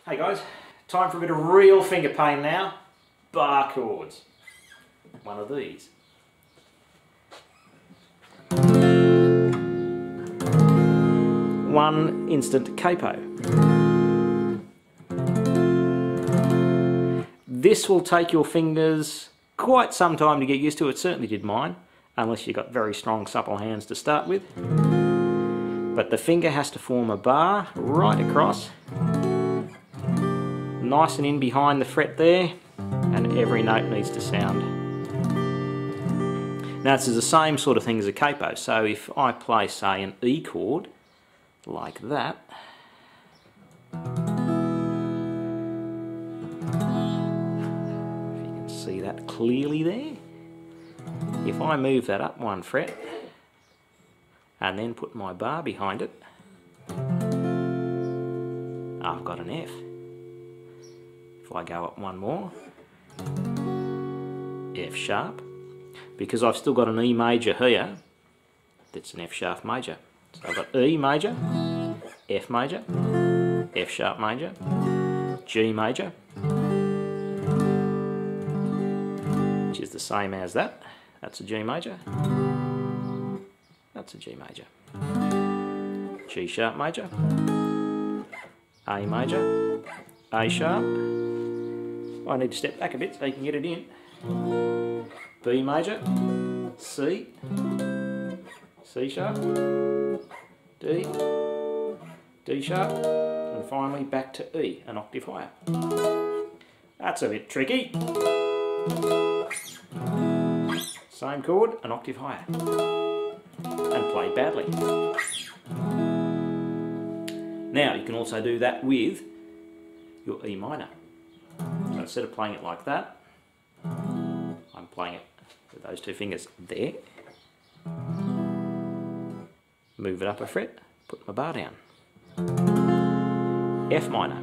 Hey guys, time for a bit of real finger pain now. Bar chords. One of these. One instant capo. This will take your fingers quite some time to get used to. It certainly did mine, unless you've got very strong supple hands to start with. But the finger has to form a bar right across, nice and in behind the fret there, and every note needs to sound. Now this is the same sort of thing as a capo, so if I play, say, an E chord like that, if you can see that clearly there, if I move that up one fret and then put my bar behind it, I've got an F. If I go up one more, F sharp, because I've still got an E major here, that's an F sharp major. So I've got E major, F major, F sharp major, G major, which is the same as that. That's a G major, that's a G major, G sharp major, A major, A sharp. I need to step back a bit so you can get it in. B major, C, C sharp, D, D sharp, and finally back to E, an octave higher. That's a bit tricky. Same chord, an octave higher, and played badly. Now you can also do that with your E minor. So instead of playing it like that, I'm playing it with those two fingers there. Move it up a fret, put my bar down. F minor,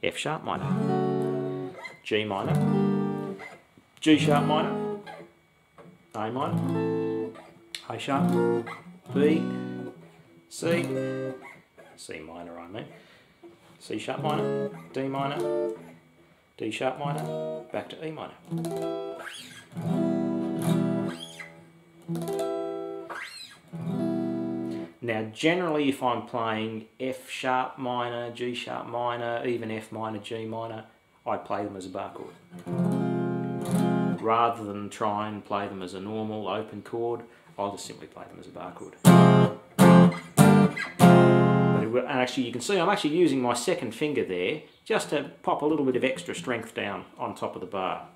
F sharp minor, G minor, G sharp minor, A minor, A sharp, B, C, C minor I mean, C sharp minor, D minor, D sharp minor, back to E minor. Now generally if I'm playing F sharp minor, G sharp minor, even F minor, G minor, I play them as a bar chord. Rather than try and play them as a normal open chord, I'll just simply play them as a bar chord. And actually you can see I'm actually using my second finger there just to pop a little bit of extra strength down on top of the bar.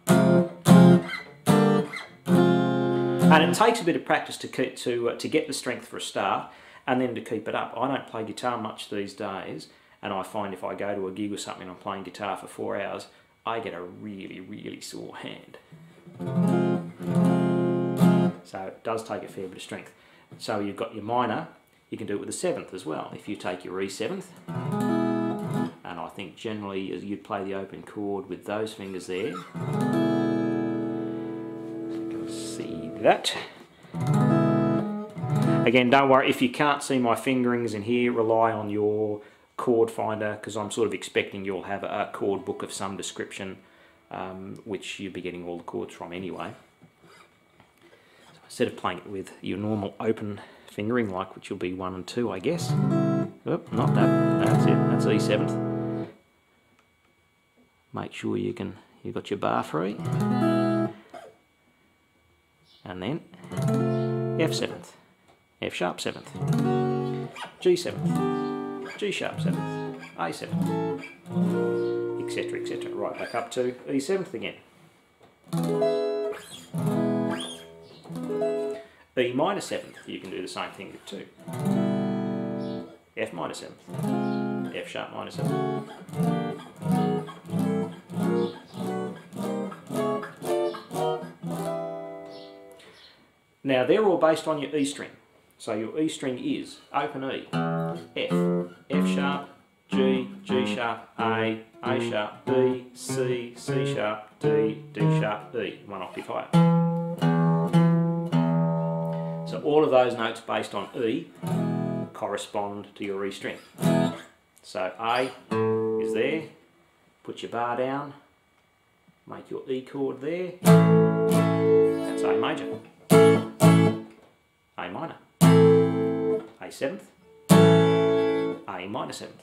And it takes a bit of practice to get the strength for a start and then to keep it up. I don't play guitar much these days, and I find if I go to a gig or something and I'm playing guitar for 4 hours, I get a really, really sore hand. So it does take a fair bit of strength. So you've got your minor. You can do it with a 7th as well. If you take your E7th, and I think generally you'd play the open chord with those fingers there. You can see that. Again, don't worry, if you can't see my fingerings in here, rely on your chord finder, because I'm sort of expecting you'll have a chord book of some description, which you'll be getting all the chords from anyway. So instead of playing it with your normal open fingering, like which will be 1 and 2, I guess. Oop, not that. That's it. That's E7th. Make sure you've got your bar free, and then F7th, F sharp 7th, G7th, G sharp 7th, A7th, etc., etc. Right back up to E7th again. E minor 7th, you can do the same thing with too. F minor 7th, F sharp minor 7th. Now they're all based on your E string. So your E string is open E, F, F sharp, G, G sharp, A sharp, B, C, C sharp, D, D sharp, E, 1 octave higher. So all of those notes based on E correspond to your E string. So A is there, put your bar down, make your E chord there, that's A major, A minor, A seventh, A minor seventh.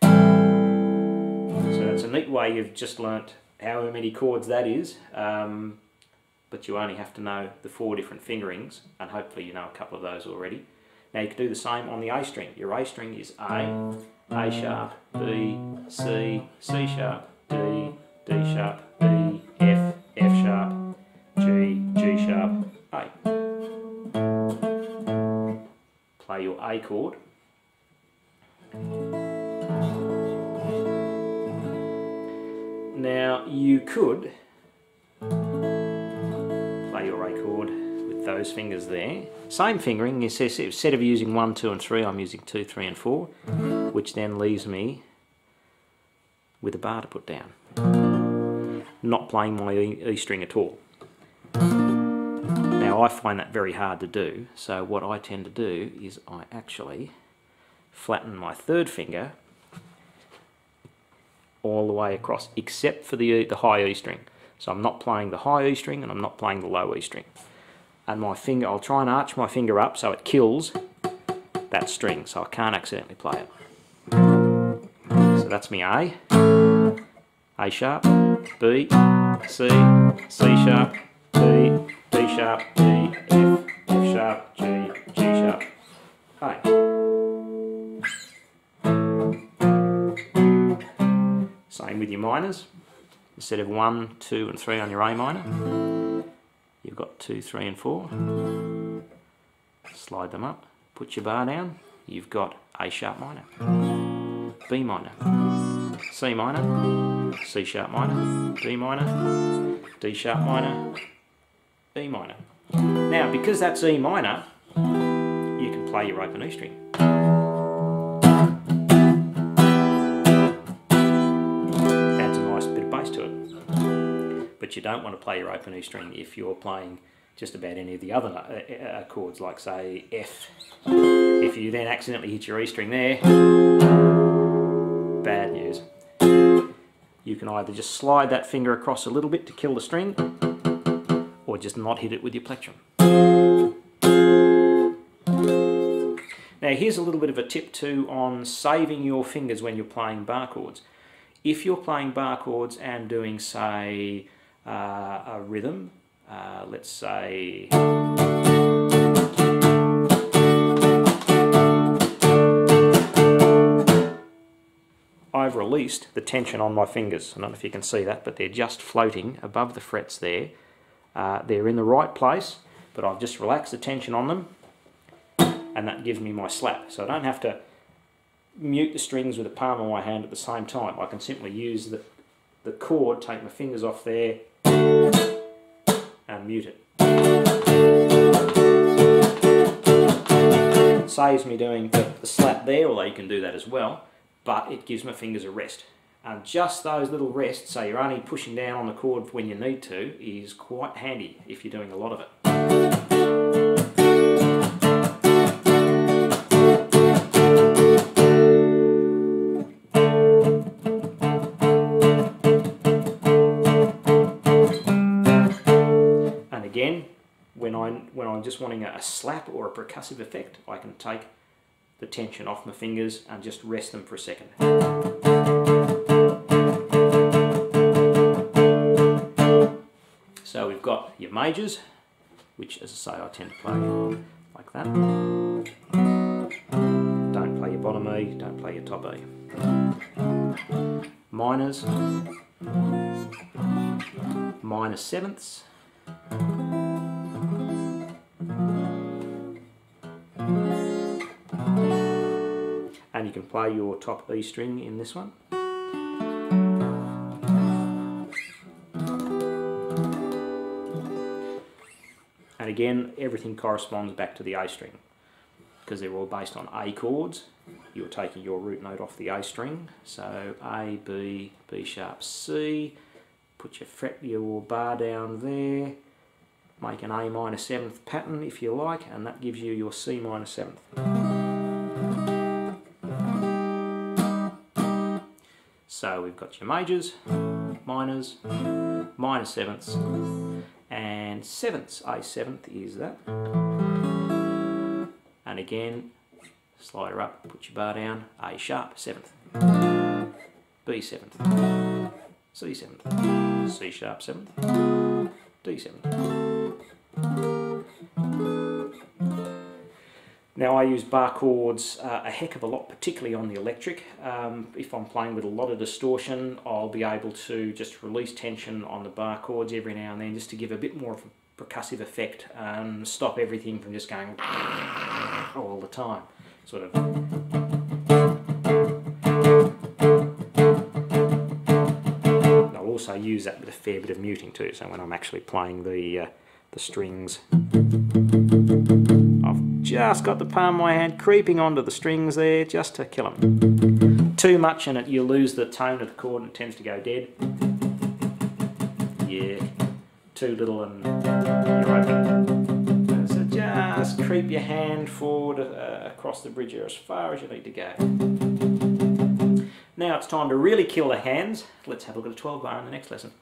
So that's a neat way. You've just learnt however many chords that is, but you only have to know the 4 different fingerings, and hopefully you know a couple of those already. Now you can do the same on the A string. Your A string is A sharp, B, C, C sharp, D, D sharp, E, F, F sharp, G, G sharp, A. Play your A chord. Now you could play your A chord with those fingers there. Same fingering, instead of using 1, 2 and 3, I'm using 2, 3 and 4, which then leaves me with a bar to put down. Not playing my E string at all. Now I find that very hard to do, so what I tend to do is I actually flatten my 3rd finger all the way across, except for the high E string. So I'm not playing the high E string and I'm not playing the low E string. And my finger, I'll try and arch my finger up so it kills that string, so I can't accidentally play it. So that's me A sharp, B, C, C sharp, D, D sharp, D, F, F sharp, G, G sharp, A. Same with your minors. Instead of 1, 2 and 3 on your A minor, you've got 2, 3 and 4. Slide them up, put your bar down, you've got A sharp minor, B minor, C minor, C sharp minor, D minor, D sharp minor, E minor. Now because that's E minor, you can play your open E string. But you don't want to play your open E string if you're playing just about any of the other chords, like say F. If you then accidentally hit your E string there, bad news. You can either just slide that finger across a little bit to kill the string, or just not hit it with your plectrum. Now here's a little bit of a tip too on saving your fingers when you're playing bar chords. If you're playing bar chords and doing, say, a rhythm, let's say I've released the tension on my fingers. I don't know if you can see that, but they're just floating above the frets there. They're in the right place, but I've just relaxed the tension on them, and that gives me my slap. So I don't have to mute the strings with the palm of my hand at the same time. I can simply use the chord, take my fingers off there, and mute it. It saves me doing the slap there, although you can do that as well, but it gives my fingers a rest. And just those little rests, so you're only pushing down on the chord when you need to, is quite handy if you're doing a lot of it. Again, when I'm just wanting a slap or a percussive effect, I can take the tension off my fingers and just rest them for a second. So we've got your majors, which, as I say, I tend to play like that. Don't play your bottom E, don't play your top E. Minors, minor sevenths, and you can play your top E string in this one. And again, everything corresponds back to the A string, because they're all based on A chords. You're taking your root note off the A string, so A, B, B sharp, C. Put your bar down there, make an A minor seventh pattern if you like, and that gives you your C minor seventh. So we've got your majors, minors, minor sevenths, and sevenths. A seventh is that. And again, slide her up, put your bar down, A sharp, seventh, B seventh, C seventh, C sharp seventh, D seventh. Now I use bar chords a heck of a lot, particularly on the electric. If I'm playing with a lot of distortion, I'll be able to just release tension on the bar chords every now and then, just to give a bit more of a percussive effect, stop everything from just going all the time, sort of. I'll also use that with a fair bit of muting too, so when I'm actually playing the strings, I've just got the palm of my hand creeping onto the strings there just to kill them. Too much and you lose the tone of the chord and it tends to go dead. Yeah, too little and you're open. So just creep your hand forward across the bridge as far as you need to go. Now it's time to really kill the hands. Let's have a look at a 12 bar in the next lesson.